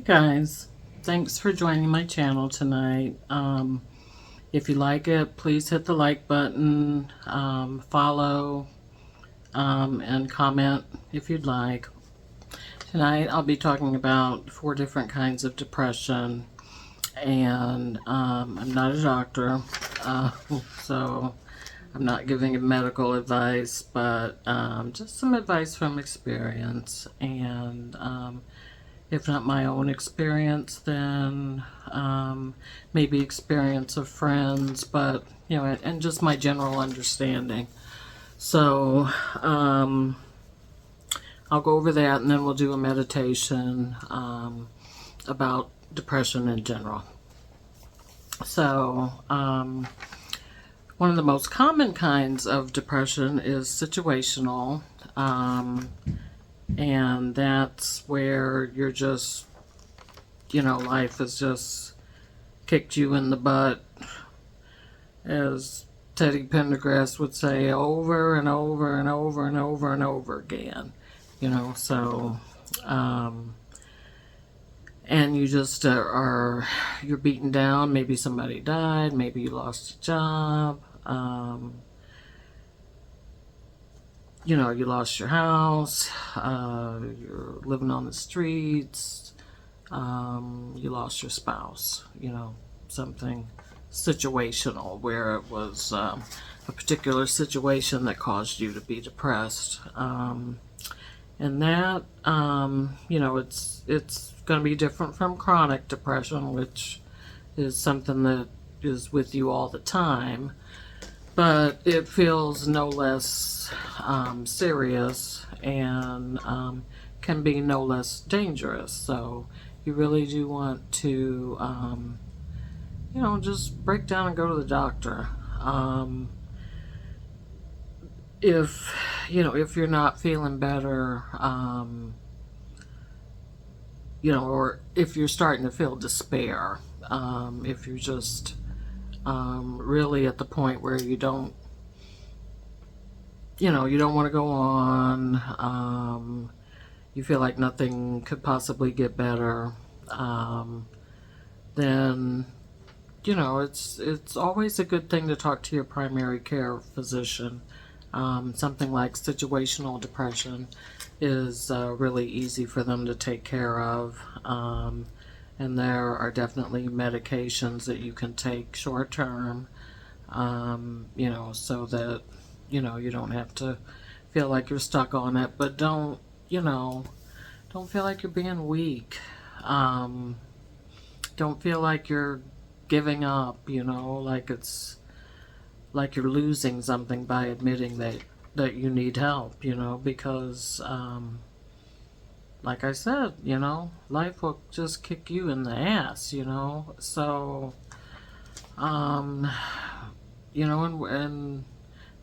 Guys, thanks for joining my channel tonight. If you like it, please hit the like button, follow, and comment if you'd like. Tonight I'll be talking about 4 different kinds of depression, and I'm not a doctor, so I'm not giving medical advice, but just some advice from experience, and if not my own experience, then maybe experience of friends, but and just my general understanding. So I'll go over that, and then we'll do a meditation about depression in general. So one of the most common kinds of depression is situational. And that's where you're just, life has just kicked you in the butt, as Teddy Pendergrass would say, over and over and over and over and over again. So, and you just you're beaten down. Maybe somebody died, maybe you lost a job, you lost your house, you're living on the streets, you lost your spouse, something situational where it was a particular situation that caused you to be depressed. And that, it's going to be different from chronic depression, which is something that is with you all the time. But it feels no less serious and can be no less dangerous. So you really do want to, just break down and go to the doctor. If you're not feeling better, or if you're starting to feel despair, if you're just really at the point where you don't want to go on, you feel like nothing could possibly get better, then it's always a good thing to talk to your primary care physician. Something like situational depression is really easy for them to take care of, and there are definitely medications that you can take short term, so that you don't have to feel like you're stuck on it. But don't feel like you're being weak. Don't feel like you're giving up, like it's like you're losing something by admitting that you need help, because like I said, life will just kick you in the ass, so and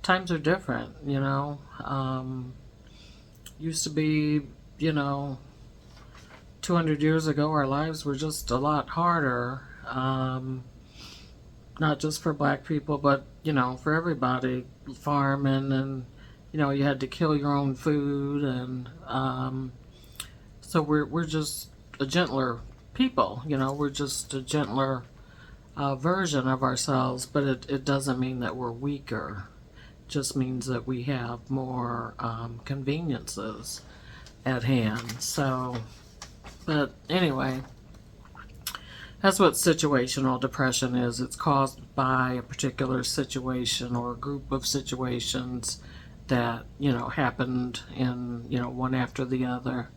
times are different, used to be, 200 years ago, our lives were just a lot harder, not just for black people, but for everybody, farming, and you had to kill your own food, and so we're just a gentler people, we're just a gentler version of ourselves, but it doesn't mean that we're weaker. It just means that we have more conveniences at hand. So, but anyway, that's what situational depression is. It's caused by a particular situation or a group of situations that, happened in, one after the other,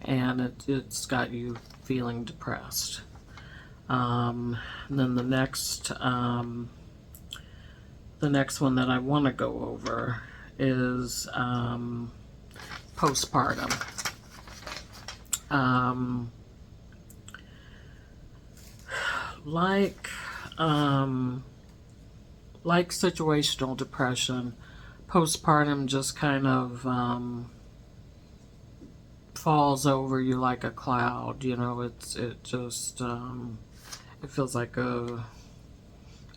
and it's got you feeling depressed. And then the next one that I want to go over is postpartum. Like situational depression, postpartum just kind of falls over you like a cloud. It just it feels like a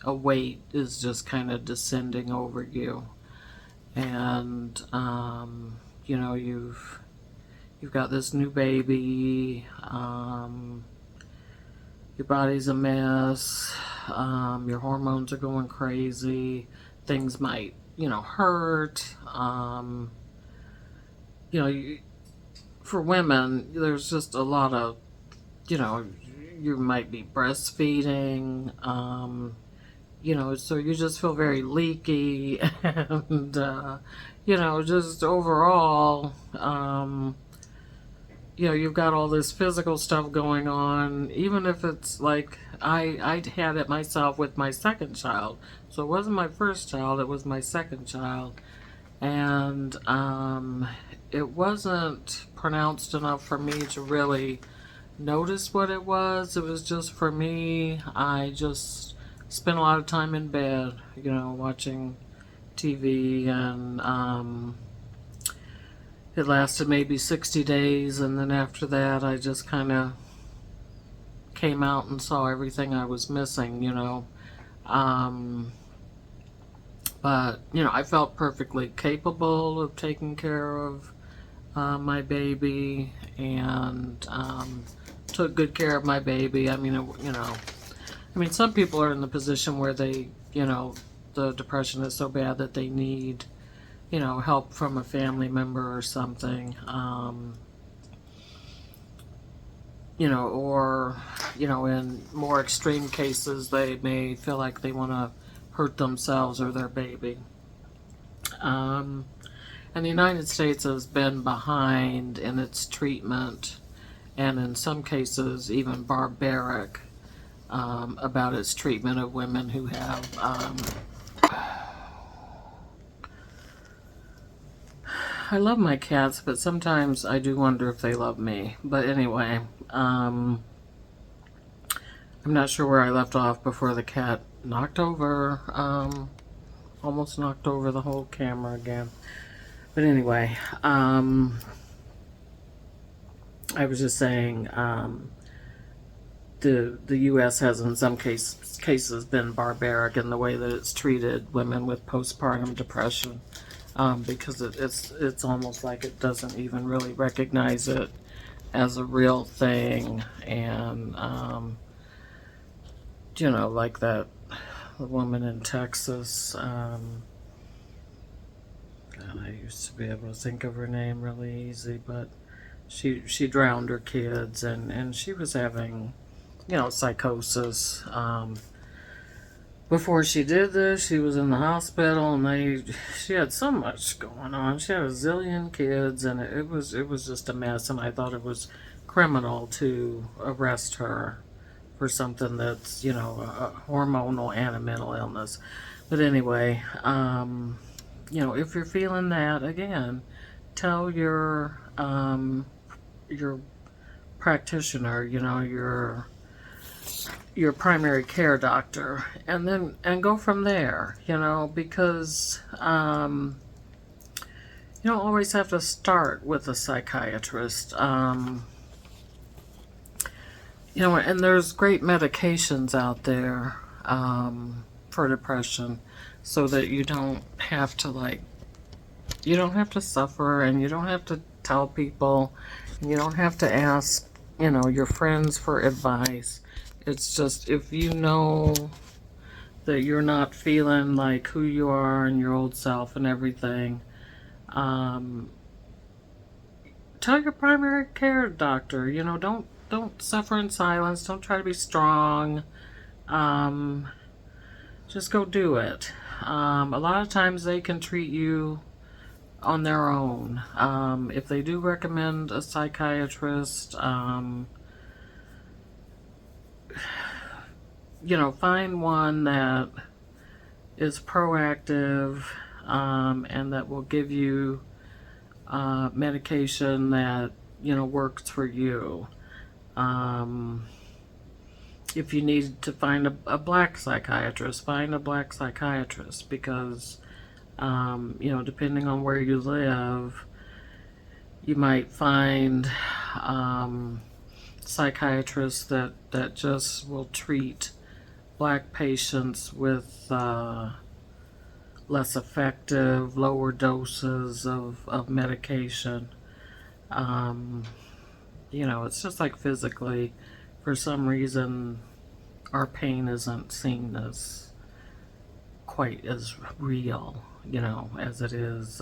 weight is just kind of descending over you, and you've you've got this new baby, your body's a mess, your hormones are going crazy, things might, hurt. You know, you, for women, there's just a lot of, you might be breastfeeding, so you just feel very leaky and, just overall, you've got all this physical stuff going on, even if it's like, I had it myself with my second child. So it wasn't my first child, it was my second child. And it wasn't pronounced enough for me to really notice what it was. It was just for me, I just spent a lot of time in bed, watching TV, and it lasted maybe 60 days, and then after that I just kind of came out and saw everything I was missing, but, I felt perfectly capable of taking care of my baby, and took good care of my baby. I mean, some people are in the position where they, the depression is so bad that they need, help from a family member or something, or, in more extreme cases, they may feel like they want to hurt themselves or their baby. And the United States has been behind in its treatment, and in some cases even barbaric, about its treatment of women who have, I love my cats, but sometimes I do wonder if they love me. But anyway, I'm not sure where I left off before the cat knocked over, almost knocked over the whole camera again. But anyway, I was just saying, the U.S. has in some cases been barbaric in the way that it's treated women with postpartum depression, because it's almost like it doesn't even really recognize it as a real thing, and like that the woman in Texas. God, I used to be able to think of her name really easy, but she drowned her kids, and she was having, psychosis. Before she did this, she was in the hospital, and she had so much going on. She had a zillion kids, and it was just a mess. And I thought it was criminal to arrest her for something that's, a hormonal and a mental illness. But anyway, if you're feeling that, again, tell your practitioner, your primary care doctor, and go from there, because you don't always have to start with a psychiatrist. And there's great medications out there for depression, so that you don't have to suffer, and you don't have to tell people, and you don't have to ask, your friends for advice. It's just, if you know that you're not feeling like who you are and your old self and everything, tell your primary care doctor, don't suffer in silence. Don't try to be strong. Just go do it. A lot of times they can treat you on their own. If they do recommend a psychiatrist, find one that is proactive, and that will give you medication that, works for you. If you need to find a black psychiatrist, find a black psychiatrist, because, depending on where you live, you might find psychiatrists that just will treat black patients with less effective, lower doses of medication. Um, it's just like physically, for some reason, our pain isn't seen as quite as real, as it is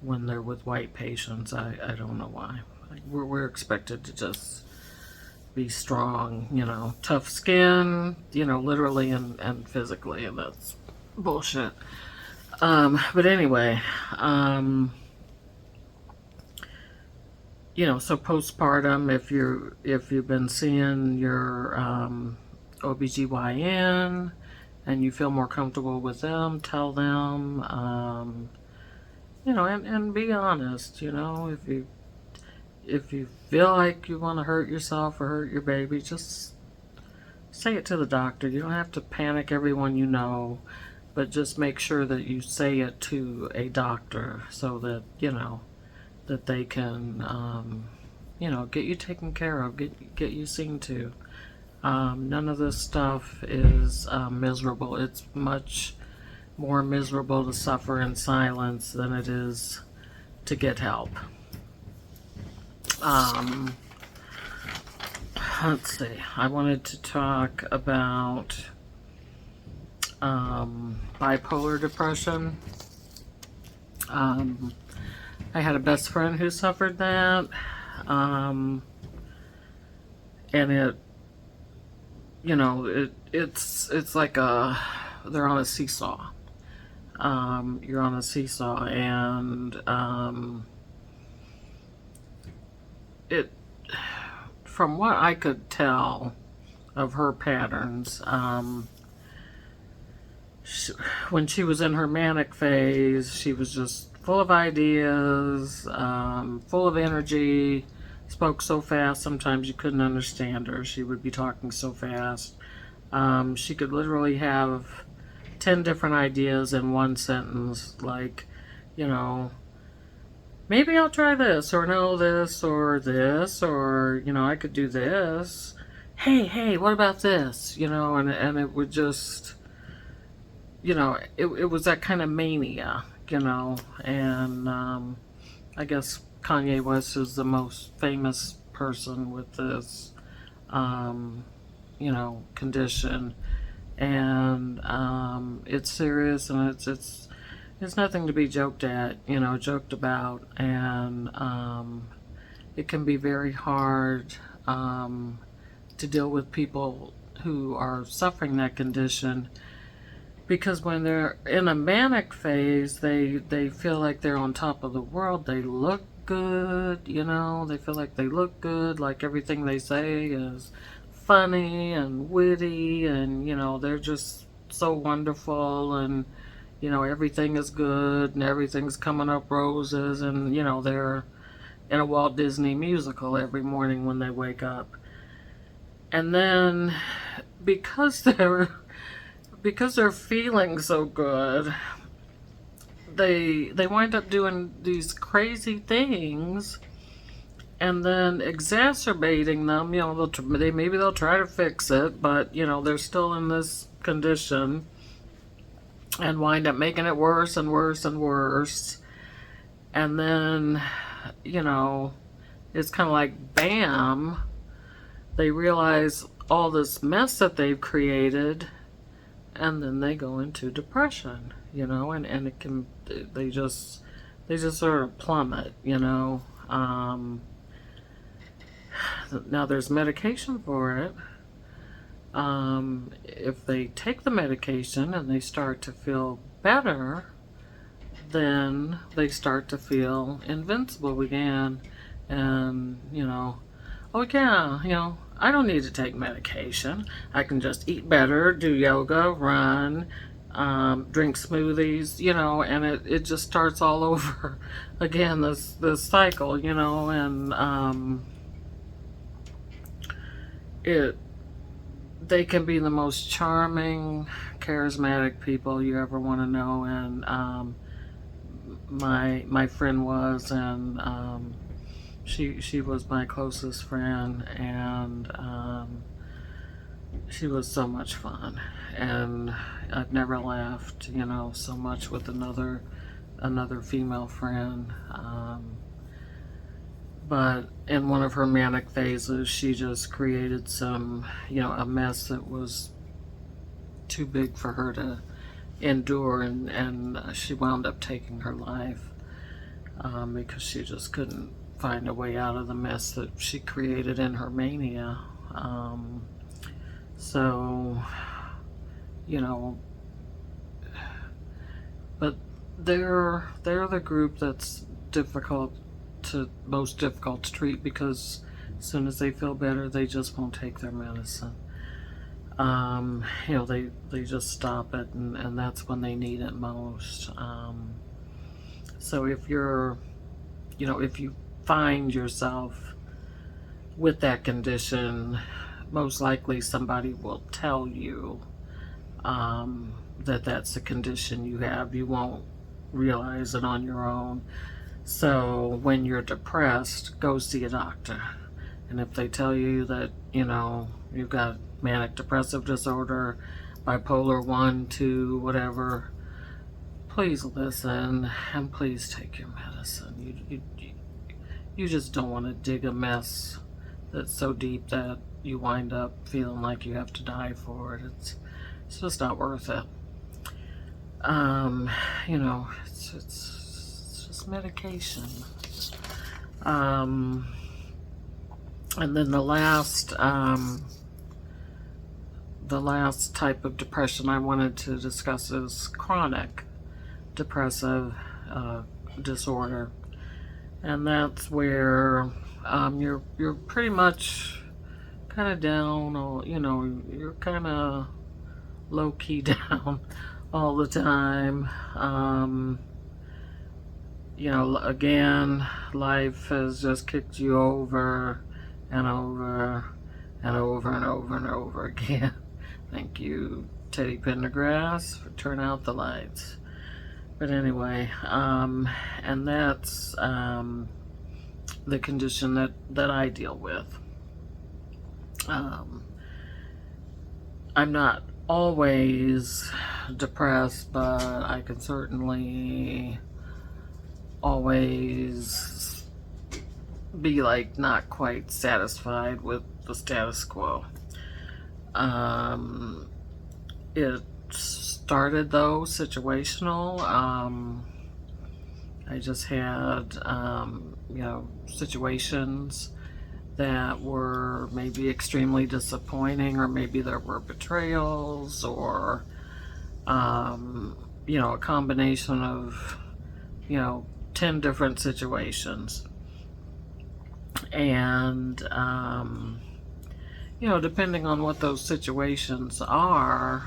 when they're with white patients. I don't know why. Like, we're expected to just be strong, tough skin, literally and physically, and that's bullshit. But anyway, so postpartum, if you've been seeing your OBGYN and you feel more comfortable with them, tell them, and be honest, if you feel like you want to hurt yourself or hurt your baby, just say it to the doctor. You don't have to panic everyone you know, but just make sure that you say it to a doctor so that, that they can, get you taken care of, get you seen to. None of this stuff is miserable. It's much more miserable to suffer in silence than it is to get help. Let's see. I wanted to talk about bipolar depression. I had a best friend who suffered that, and it's like they're on a seesaw. You're on a seesaw, and from what I could tell of her patterns, when she was in her manic phase, she was just full of ideas, full of energy, spoke so fast sometimes you couldn't understand her. She would be talking so fast. She could literally have 10 different ideas in one sentence, like, maybe I'll try this, or no, this, or, I could do this. Hey, what about this? And it would just, it was that kind of mania, and I guess Kanye West is the most famous person with this, condition, and it's serious, and it's nothing to be joked about, and it can be very hard to deal with people who are suffering that condition, because when they're in a manic phase, they feel like they're on top of the world. They look good, they feel like they look good, like everything they say is funny and witty, and they're just so wonderful, and everything is good, and everything's coming up roses, and they're in a Walt Disney musical every morning when they wake up. And then because they're feeling so good, they wind up doing these crazy things, and then exacerbating them. Maybe they'll try to fix it, but they're still in this condition, and wind up making it worse and worse and worse. And then, it's kind of like, bam, they realize all this mess that they've created, and then they go into depression, and it can, they just sort of plummet, now there's medication for it. If they take the medication and they start to feel better, then they start to feel invincible again, and oh yeah, I don't need to take medication. I can just eat better, do yoga, run, drink smoothies, and it just starts all over again, this cycle, and they can be the most charming, charismatic people you ever want to know, and my friend was, and she was my closest friend, and she was so much fun, and I've never laughed, so much with another female friend. But in one of her manic phases, she just created some, a mess that was too big for her to endure, and she wound up taking her life because she just couldn't find a way out of the mess that she created in her mania. So, you know, but they're the group that's most difficult to treat, because as soon as they feel better, they just won't take their medicine. They just stop it, and that's when they need it most. So if if you find yourself with that condition, most likely somebody will tell you that that's the condition you have. You won't realize it on your own. So when you're depressed, go see a doctor. And if they tell you that, you've got manic depressive disorder, bipolar 1, 2, whatever, please listen and please take your medicine. You just don't want to dig a mess that's so deep that you wind up feeling like you have to die for it. It's just not worth it. It's just medication. And then the last type of depression I wanted to discuss is chronic depressive disorder, and that's where you're pretty much kind of down, or you're kind of low key down all the time. Again, life has just kicked you over and over and over and over and over again. Thank you, Teddy Pendergrass, for turning out the lights. But anyway, and that's the condition that I deal with. I'm not always depressed, but I can certainly always be not quite satisfied with the status quo. It started though situational. I just had situations that were maybe extremely disappointing, or maybe there were betrayals, or a combination of 10 different situations. And depending on what those situations are,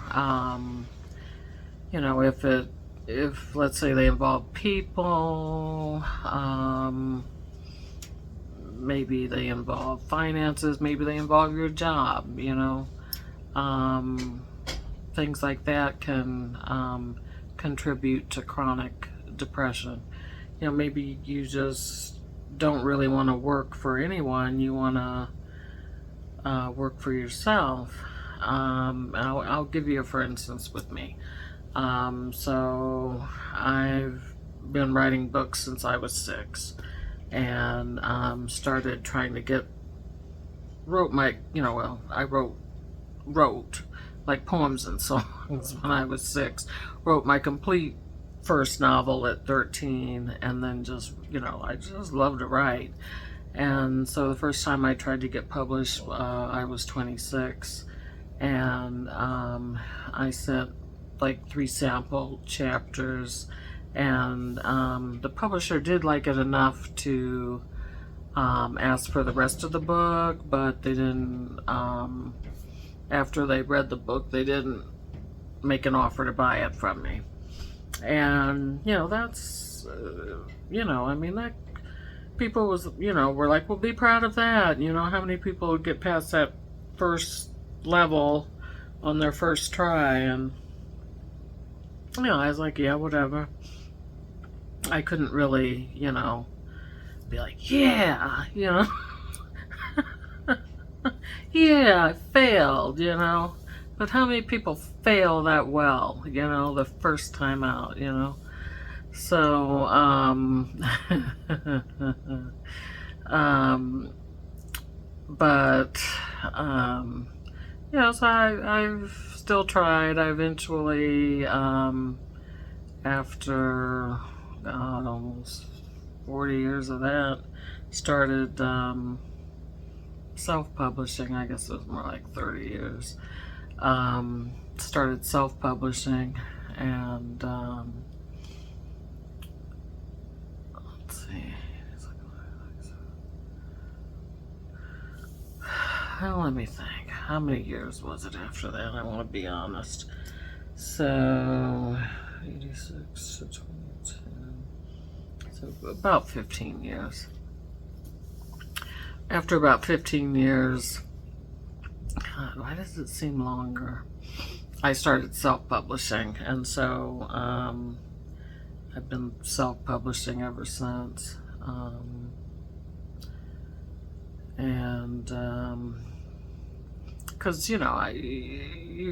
if let's say they involve people, maybe they involve finances, maybe they involve your job, things like that can contribute to chronic depression. Maybe you just don't really want to work for anyone, you want to work for yourself. I'll give you a for instance with me. So I've been writing books since I was 6, and started trying to I wrote like poems and songs when I was 6, wrote my complete first novel at 13, and then I just love to write. And so the first time I tried to get published, I was 26, and I sent 3 sample chapters, and the publisher did like it enough to ask for the rest of the book, but they didn't, after they read the book, they didn't make an offer to buy it from me. And that's that people were like, well, be proud of that. How many people would get past that first level on their first try? And I was like, yeah, whatever. I couldn't really be like, yeah, yeah, I failed, but how many people fail that well, the first time out, So Um, but so I've still tried. I eventually, after almost 40 years of that, started self-publishing. I guess it was more like 30 years. Started self-publishing, and let's see. Well, let me think. How many years was it after that? I want to be honest. So, 86 to 2010. So, about 15 years. After about 15 years, God, why does it seem longer? I started self-publishing, and so I've been self-publishing ever since. And because you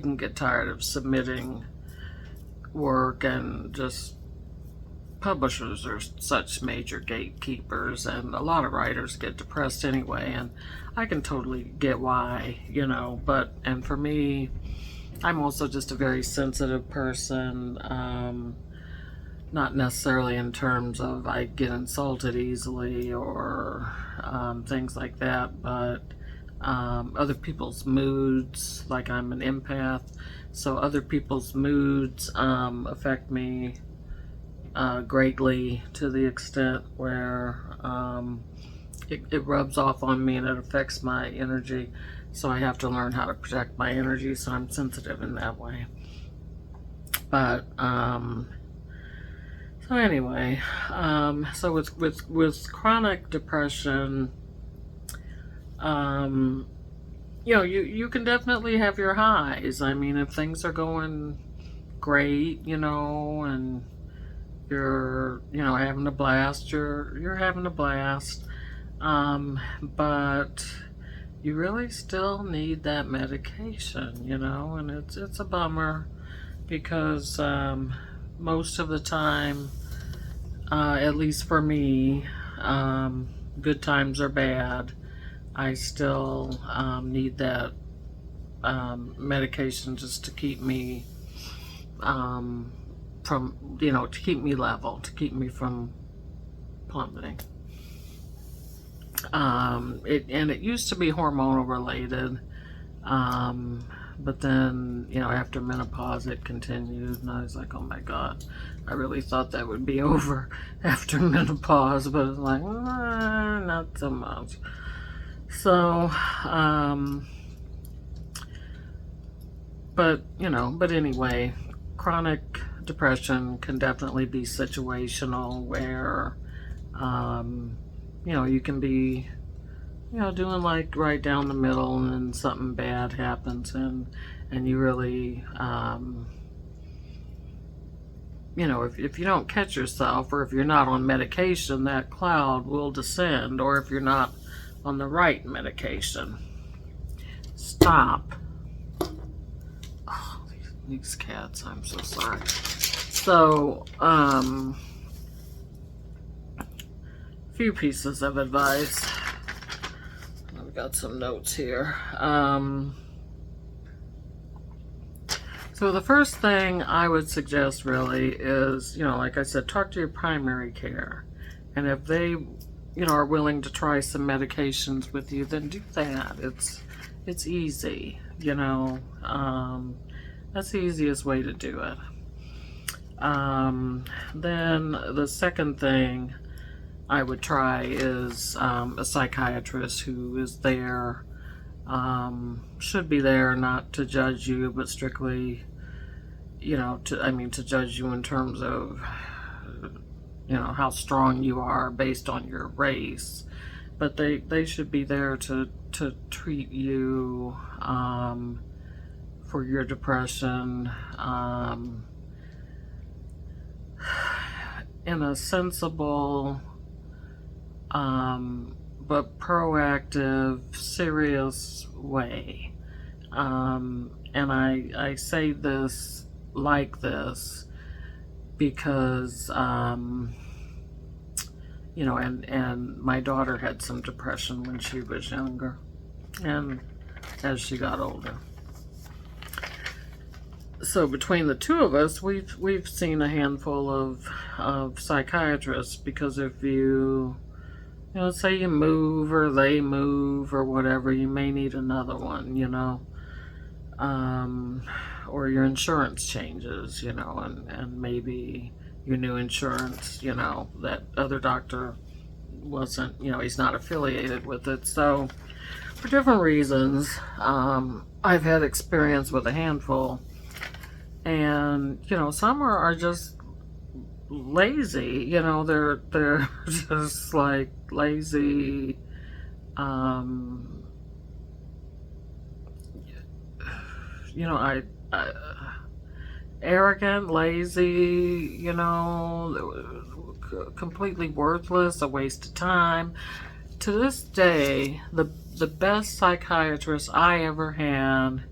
can get tired of submitting work, and just publishers are such major gatekeepers, and a lot of writers get depressed anyway, and I can totally get why, but and for me, I'm also just a very sensitive person. Not necessarily in terms of I get insulted easily or things like that, but other people's moods, like I'm an empath, so other people's moods affect me greatly, to the extent where it rubs off on me and it affects my energy. So I have to learn how to protect my energy, so I'm sensitive in that way. But so anyway, so with chronic depression, you can definitely have your highs. I mean, if things are going great, and you're having a blast, you're having a blast. But you really still need that medication, and it's a bummer, because most of the time, at least for me, good times or bad, I still need that medication just to keep me from, to keep me level, to keep me from plummeting. It used to be hormonal related, but then, after menopause it continued, and I was like, oh my God, I really thought that would be over after menopause, but it's like, not so much. So, but anyway, chronic depression can definitely be situational, where, you can be, doing like right down the middle, and then something bad happens, and you really, if you don't catch yourself, or if you're not on medication, that cloud will descend, or if you're not on the right medication. Stop. Oh, these cats, I'm so sorry. So, few pieces of advice. I've got some notes here. So the first thing I would suggest really is, like I said, talk to your primary care. And if they, are willing to try some medications with you, then do that. It's easy, that's the easiest way to do it. Then the second thing I would try is a psychiatrist who is there, should be there not to judge you, but strictly, to judge you in terms of, how strong you are based on your race. But they should be there to treat you for your depression in a sensible, but proactive, serious way. And I say this like this because, and my daughter had some depression when she was younger, and as she got older. So between the two of us, we've seen a handful of psychiatrists, because if say you move or they move or whatever, you may need another one, or your insurance changes, and maybe your new insurance, that other doctor wasn't, he's not affiliated with it. So for different reasons, I've had experience with a handful. And some are just lazy. They're just like lazy. I arrogant, lazy. Completely worthless, a waste of time. To this day, the best psychiatrist I ever had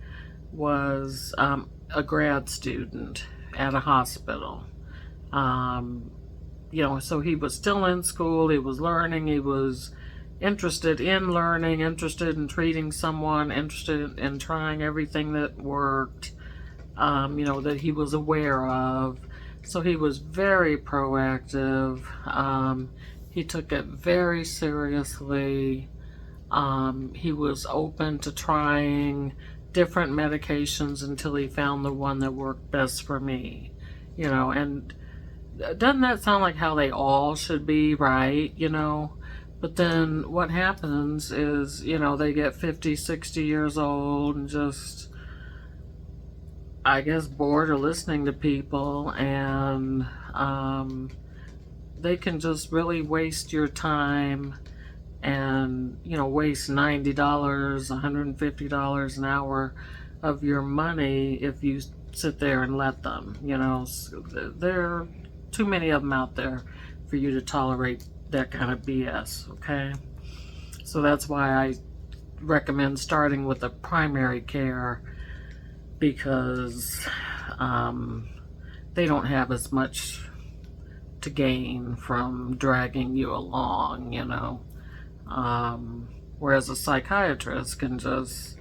was a grad student at a hospital. So he was still in school, he was learning, he was interested in learning, interested in treating someone, interested in trying everything that worked, that he was aware of. So he was very proactive. He took it very seriously. He was open to trying different medications until he found the one that worked best for me. And doesn't that sound like how they all should be, right? But then what happens is, they get 50, 60 years old and just, I guess, bored of listening to people, and they can just really waste your time and, waste $90, $150 an hour of your money if you sit there and let them. There are too many of them out there for you to tolerate that kind of BS, okay? So that's why I recommend starting with a primary care, because they don't have as much to gain from dragging you along, whereas a psychiatrist can just,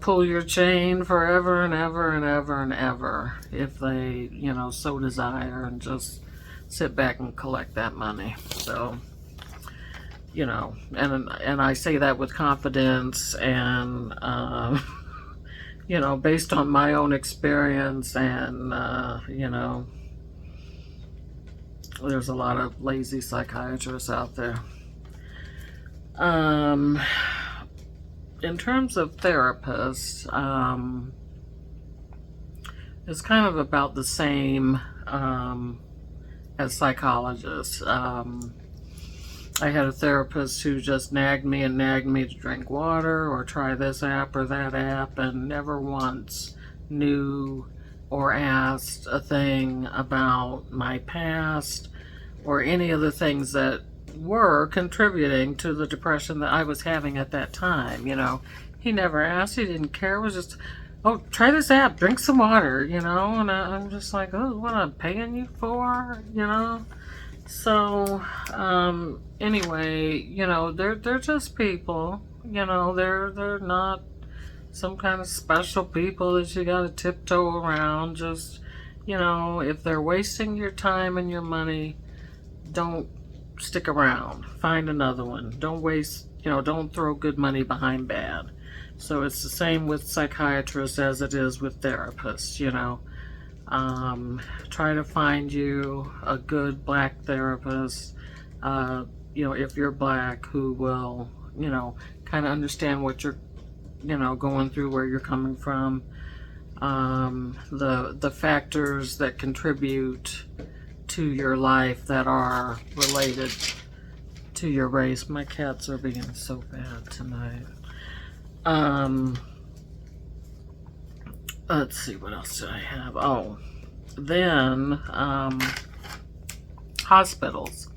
pull your chain forever and ever and ever and ever if they, so desire, and just sit back and collect that money. So, and I say that with confidence, and, based on my own experience, and, there's a lot of lazy psychiatrists out there. In terms of therapists, it's kind of about the same as psychologists. I had a therapist who just nagged me to drink water or try this app or that app, and never once knew or asked a thing about my past or any of the things that were contributing to the depression that I was having at that time. He never asked, he didn't care. It was just, oh, try this app, drink some water, and I'm just like, oh, what I'm paying you for, So, anyway, they're just people, they're not some kind of special people that you gotta tiptoe around. Just, if they're wasting your time and your money, don't stick around. Find another one. Don't waste, don't throw good money behind bad. So it's the same with psychiatrists as it is with therapists, Try to find you a good black therapist, if you're black, who will, kind of understand what you're, going through, where you're coming from, the factors that contribute to your life that are related to your race. My cats are being so bad tonight. Let's see, what else do I have? Oh, then, hospitals.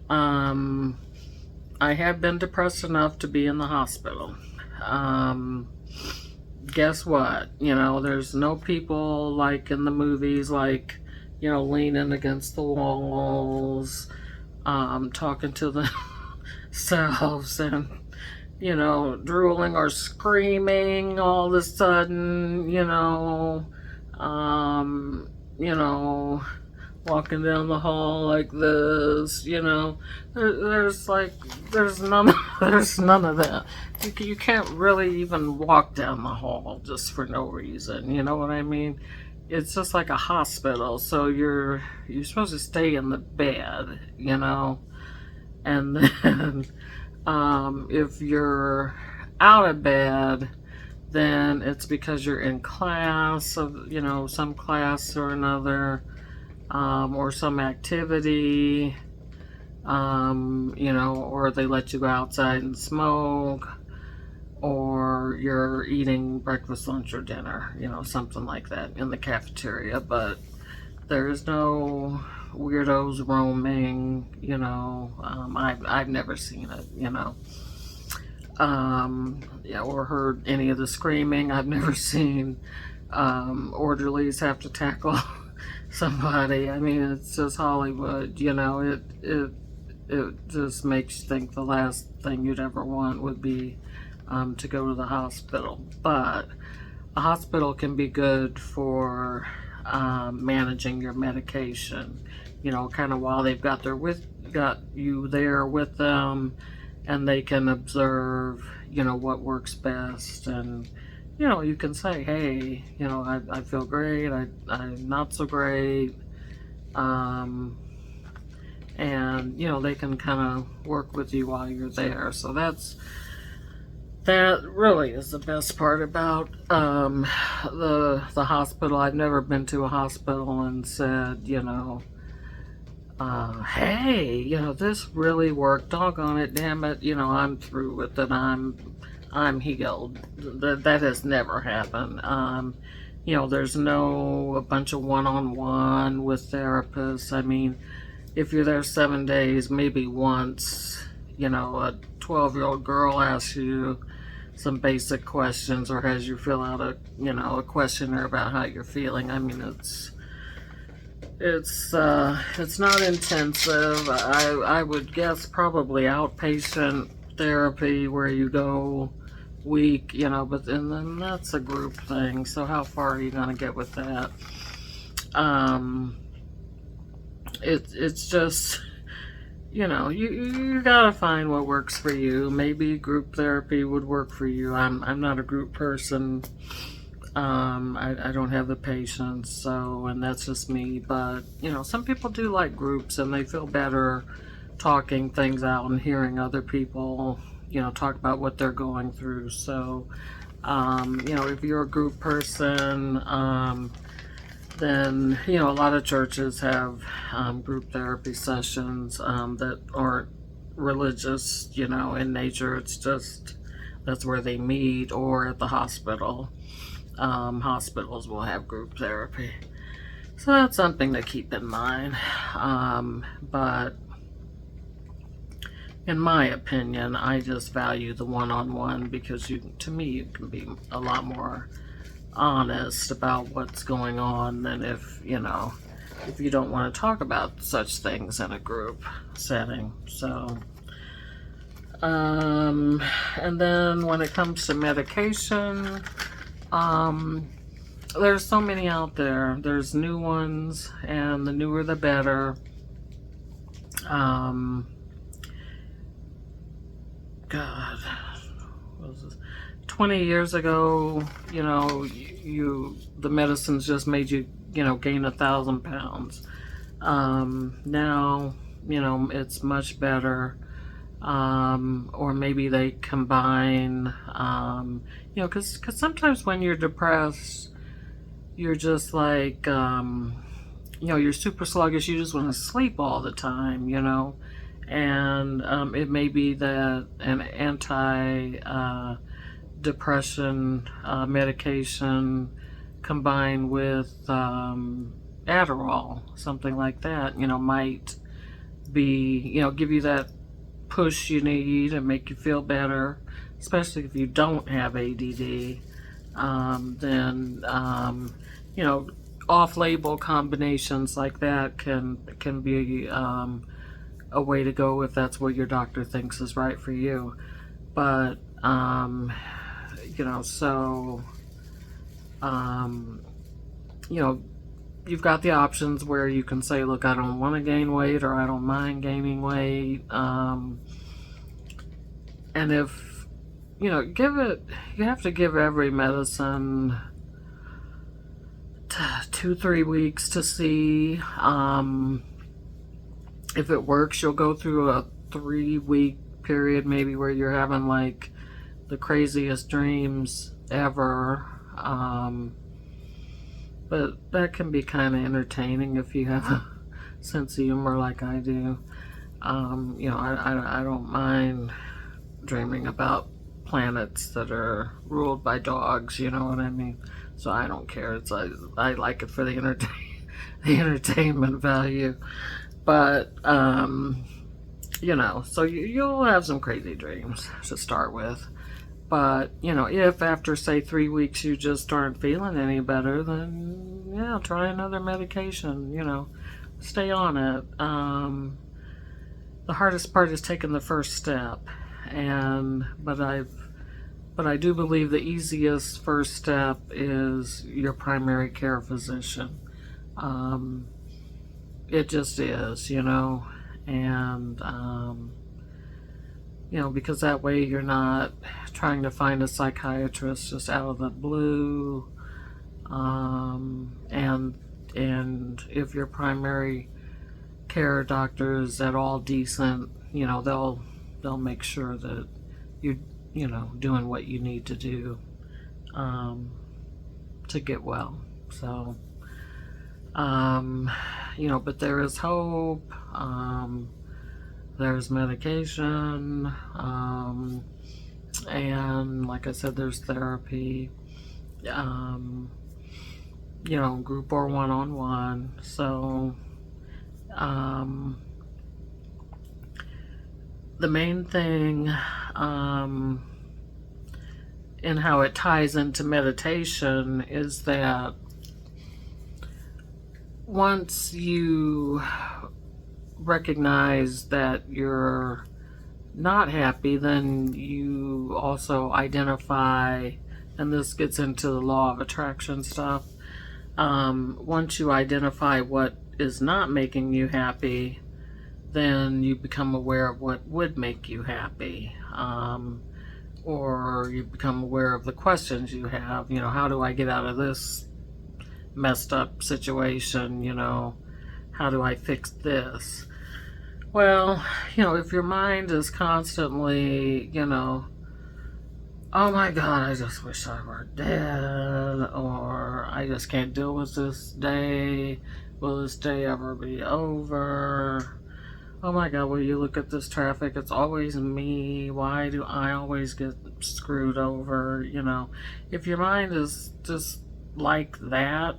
I have been depressed enough to be in the hospital. Guess what? There's no people like in the movies, like, leaning against the walls, talking to themselves and, drooling or screaming all of a sudden, um, you know, walking down the hall like this, there's there's none, there's none of that. You can't really even walk down the hall just for no reason, you know what I mean? It's just like a hospital, so you're supposed to stay in the bed, and then if you're out of bed, then it's because you're in class of, some class or another, or some activity, or they let you go outside and smoke, or you're eating breakfast, lunch, or dinner, something like that in the cafeteria. But there's no weirdos roaming, I've never seen it, or heard any of the screaming. I've never seen orderlies have to tackle somebody. I mean, it's just Hollywood, it just makes you think the last thing you'd ever want would be to go to the hospital. But a hospital can be good for managing your medication, kind of while they've got you there with them, and they can observe, what works best. And you can say, hey, I feel great, I'm not so great, and they can kind of work with you while you're there. So that really is the best part about the hospital. I've never been to a hospital and said, hey, this really worked. Doggone it, damn it, I'm through with it. I'm healed. That has never happened. There's no a bunch of one-on-one with therapists. I mean, if you're there 7 days, maybe once, a 12-year-old girl asks you some basic questions or has you fill out a questionnaire about how you're feeling. I mean, it's not intensive. I would guess probably outpatient therapy where you go week, but then that's a group thing. So how far are you going to get with that? It's just, you gotta find what works for you. Maybe group therapy would work for you. I'm not a group person. I don't have the patience, so, and that's just me. But some people do like groups, and they feel better talking things out and hearing other people talk about what they're going through. So if you're a group person, then a lot of churches have group therapy sessions that aren't religious in nature. It's just that's where they meet. Or at the hospital, hospitals will have group therapy, so that's something to keep in mind. But in my opinion, I just value the one-on-one, because to me you can be a lot more honest about what's going on than if you don't want to talk about such things in a group setting. So and then when it comes to medication, there's so many out there. There's new ones, and the newer the better. God, what was this? 20 years ago, the medicines just made you, gain 1,000 pounds. Now, it's much better. Or maybe they combine, because sometimes when you're depressed, you're just like, you're super sluggish. You just want to sleep all the time, and it may be that an anti-depression medication combined with Adderall, something like that, might be, give you that push you need and make you feel better, especially if you don't have ADD. Then off-label combinations like that can be a way to go if that's what your doctor thinks is right for you. But, you know, so, um, you know, you've got the options where you can say, look, I don't want to gain weight or I don't mind gaining weight. And if, you know, you have to give every medicine 2-3 weeks to see. If it works, you'll go through a 3-week period maybe where you're having like the craziest dreams ever. But that can be kind of entertaining if you have a sense of humor like I do. You know, I don't mind dreaming about planets that are ruled by dogs, you know what I mean? So I don't care. I like it for the the entertainment value. But you know, so you'll have some crazy dreams to start with. But, you know, if after, say, 3 weeks you just aren't feeling any better, then, yeah, try another medication, you know. Stay on it. The hardest part is taking the first step. But I do believe the easiest first step is your primary care physician. It just is, you know. And, you know, because that way you're not trying to find a psychiatrist just out of the blue. And if your primary care doctor is at all decent, you know, they'll make sure that you're, you know, doing what you need to do to get well. So, you know, but there is hope. There's medication, and like I said, there's therapy, you know, group or one-on-one. So, the main thing, and how it ties into meditation is that once you recognize that you're not happy, then you also identify, and this gets into the law of attraction stuff. Once you identify what is not making you happy, then you become aware of what would make you happy. Or you become aware of the questions you have. You know, how do I get out of this messed up situation? You know, how do I fix this? Well, you know, if your mind is constantly, you know, oh my God, I just wish I were dead, or I just can't deal with this day, will this day ever be over? Oh my God, will you look at this traffic? It's always me. Why do I always get screwed over? You know, if your mind is just like that,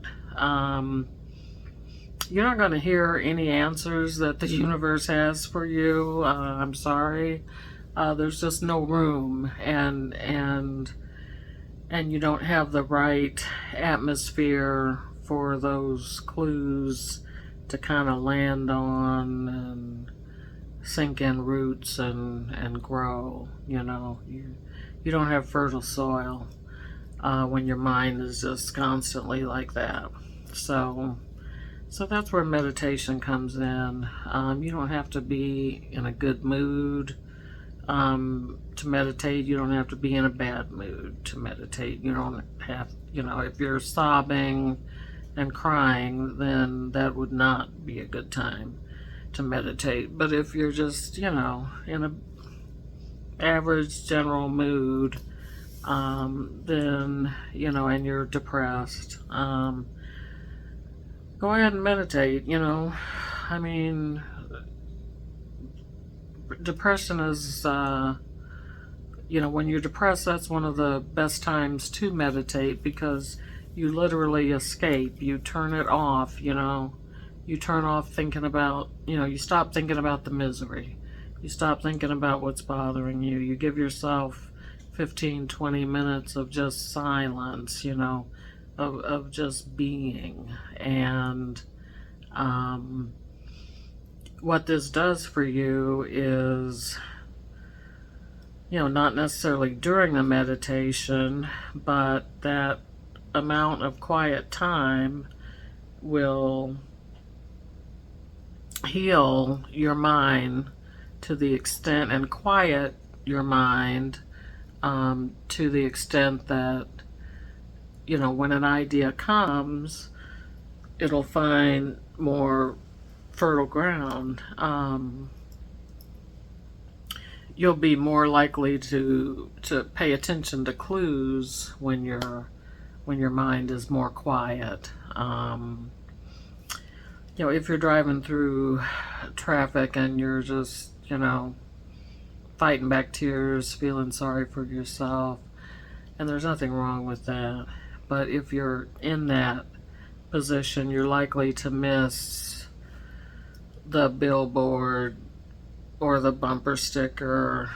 you're not going to hear any answers that the universe has for you. I'm sorry. There's just no room, and you don't have the right atmosphere for those clues to kind of land on and sink in roots and grow. You know, you don't have fertile soil when your mind is just constantly like that. So that's where meditation comes in. You don't have to be in a good mood to meditate. You don't have to be in a bad mood to meditate. You don't have, you know, if you're sobbing and crying, then that would not be a good time to meditate. But if you're just, you know, in a average general mood, then, you know, and you're depressed, go ahead and meditate. You know, I mean, depression is, you know, when you're depressed, that's one of the best times to meditate, because you literally escape. You turn it off, you know. You turn off thinking about, you know, you stop thinking about the misery. You stop thinking about what's bothering you. You give yourself 15-20 minutes of just silence, you know, of just being. And what this does for you is, not necessarily during the meditation, but that amount of quiet time will heal your mind to the extent and quiet your mind to the extent that, when an idea comes, it'll find more fertile ground. You'll be more likely to pay attention to clues when your mind is more quiet. If you're driving through traffic and you're just, fighting back tears, feeling sorry for yourself, and there's nothing wrong with that. But if you're in that position, you're likely to miss the billboard or the bumper sticker,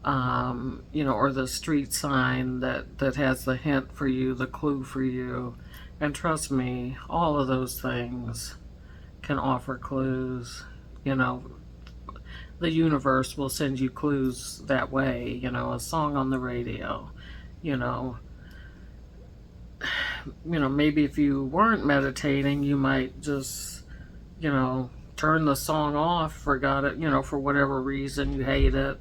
or the street sign that has the hint for you, the clue for you. And trust me, all of those things can offer clues. The universe will send you clues that way. A song on the radio, maybe if you weren't meditating, you might just, turn the song off, forgot it, for whatever reason you hate it.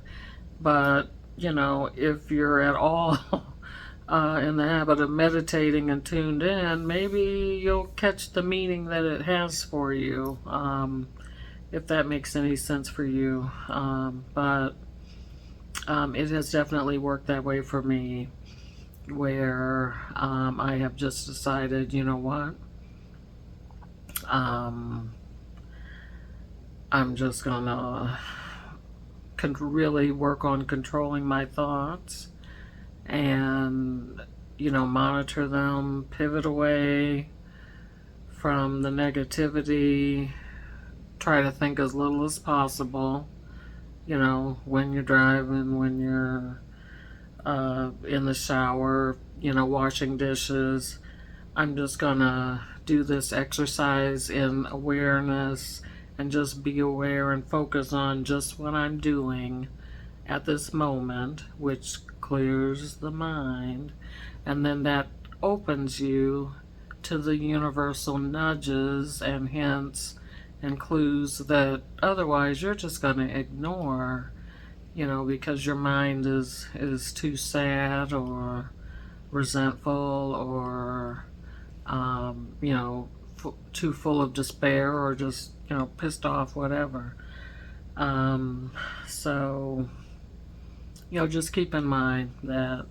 But, if you're at all in the habit of meditating and tuned in, maybe you'll catch the meaning that it has for you, if that makes any sense for you. But it has definitely worked that way for me, where I have just decided, you know what? I'm just gonna really work on controlling my thoughts and, monitor them, pivot away from the negativity, try to think as little as possible, when you're driving, when you're in the shower, washing dishes. I'm just gonna do this exercise in awareness and just be aware and focus on just what I'm doing at this moment, which clears the mind. And then that opens you to the universal nudges and hints and clues that otherwise you're just going to ignore, because your mind is too sad or resentful or, too full of despair or just, pissed off, whatever. So, just keep in mind that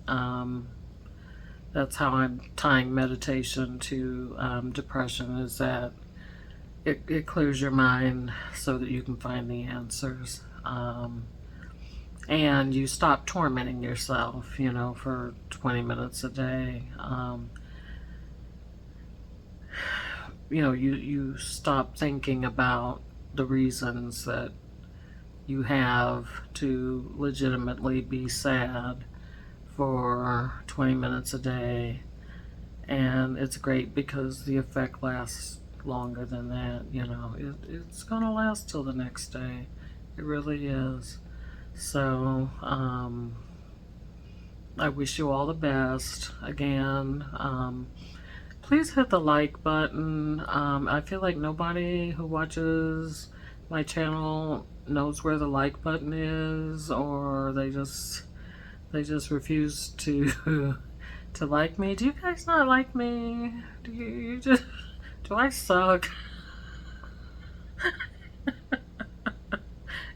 that's how I'm tying meditation to depression, is that it clears your mind so that you can find the answers. And you stop tormenting yourself, for 20 minutes a day. You stop thinking about the reasons that you have to legitimately be sad for 20 minutes a day. And it's great because the effect lasts longer than that. It's going to last till the next day. It really is. So, I wish you all the best. Again, please hit the like button. I feel like nobody who watches my channel knows where the like button is, or they just refuse to to like me. Do you guys not like me? Do you just, do I suck?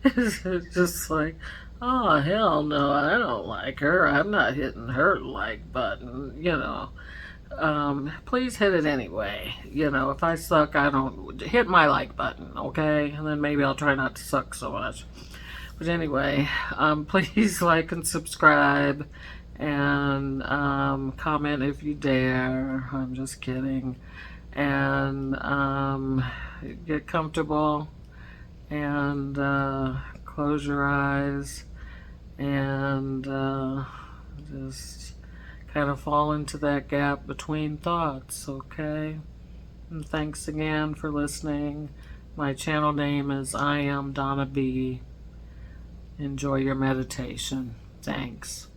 It's just like, oh hell no, I don't like her. I'm not hitting her like button, please hit it anyway. If I suck, I don't hit my like button, okay? And then maybe I'll try not to suck so much. But anyway, please like and subscribe and comment if you dare. I'm just kidding. And get comfortable and close your eyes and just kind of fall into that gap between thoughts, okay? And thanks again for listening. My channel name is I Am Donna B. Enjoy your meditation. Thanks.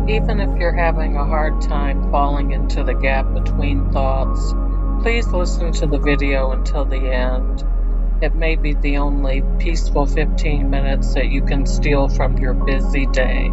Even if you're having a hard time falling into the gap between thoughts, please listen to the video until the end. It may be the only peaceful 15 minutes that you can steal from your busy day.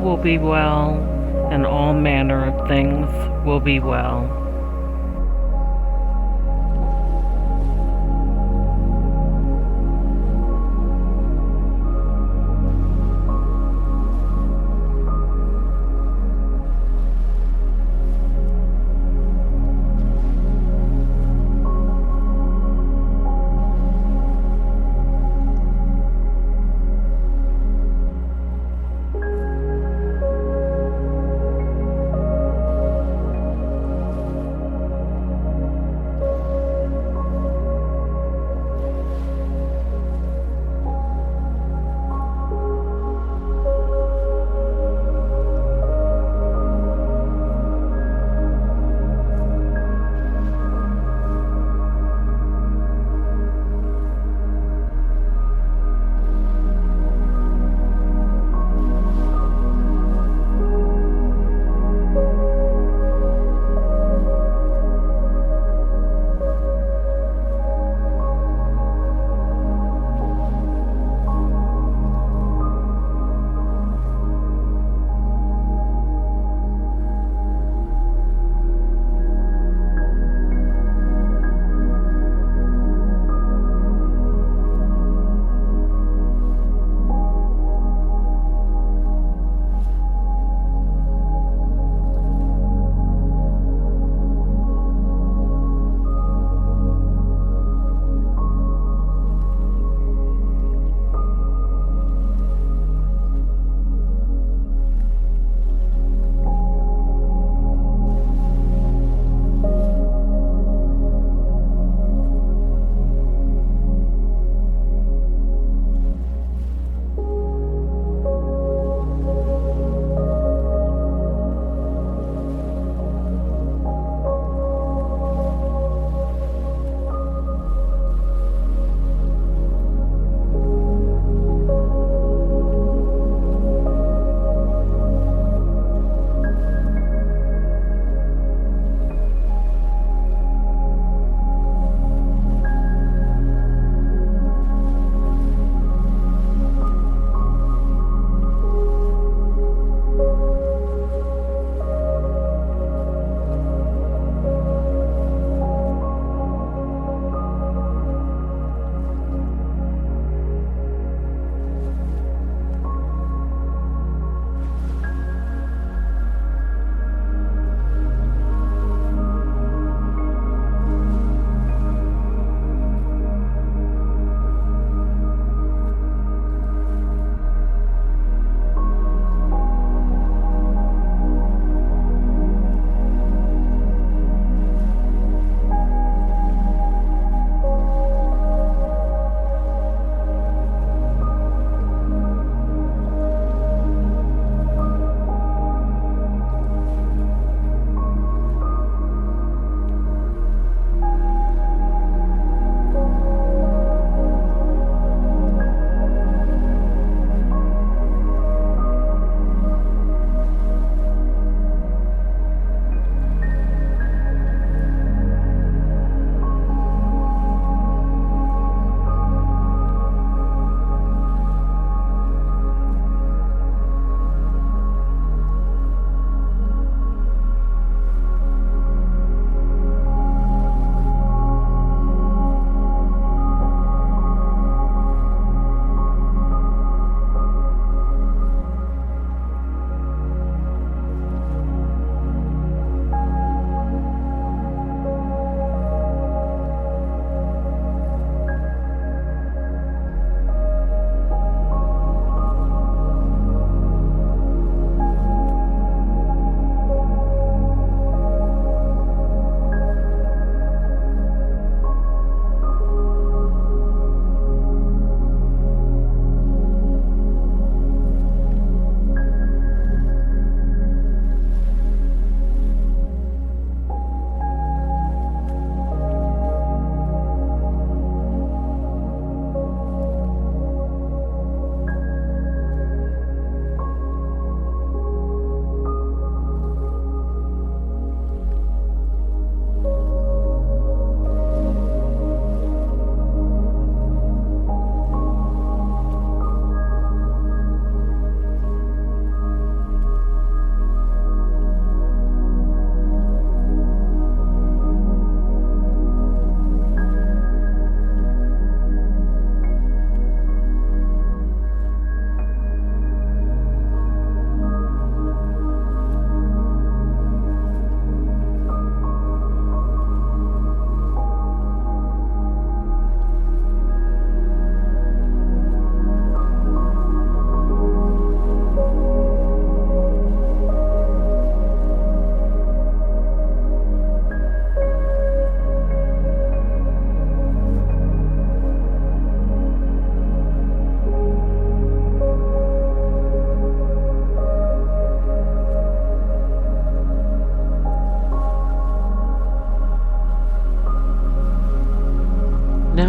will be well, and all manner of things will be well.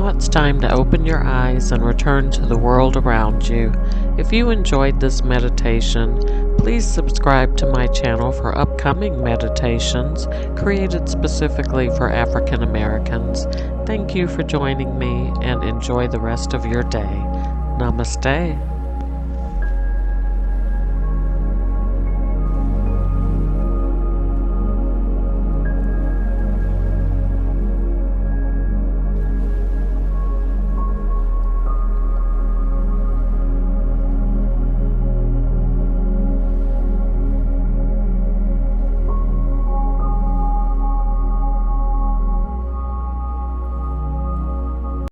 Now it's time to open your eyes and return to the world around you. If you enjoyed this meditation, please subscribe to my channel for upcoming meditations created specifically for African Americans. Thank you for joining me and enjoy the rest of your day. Namaste.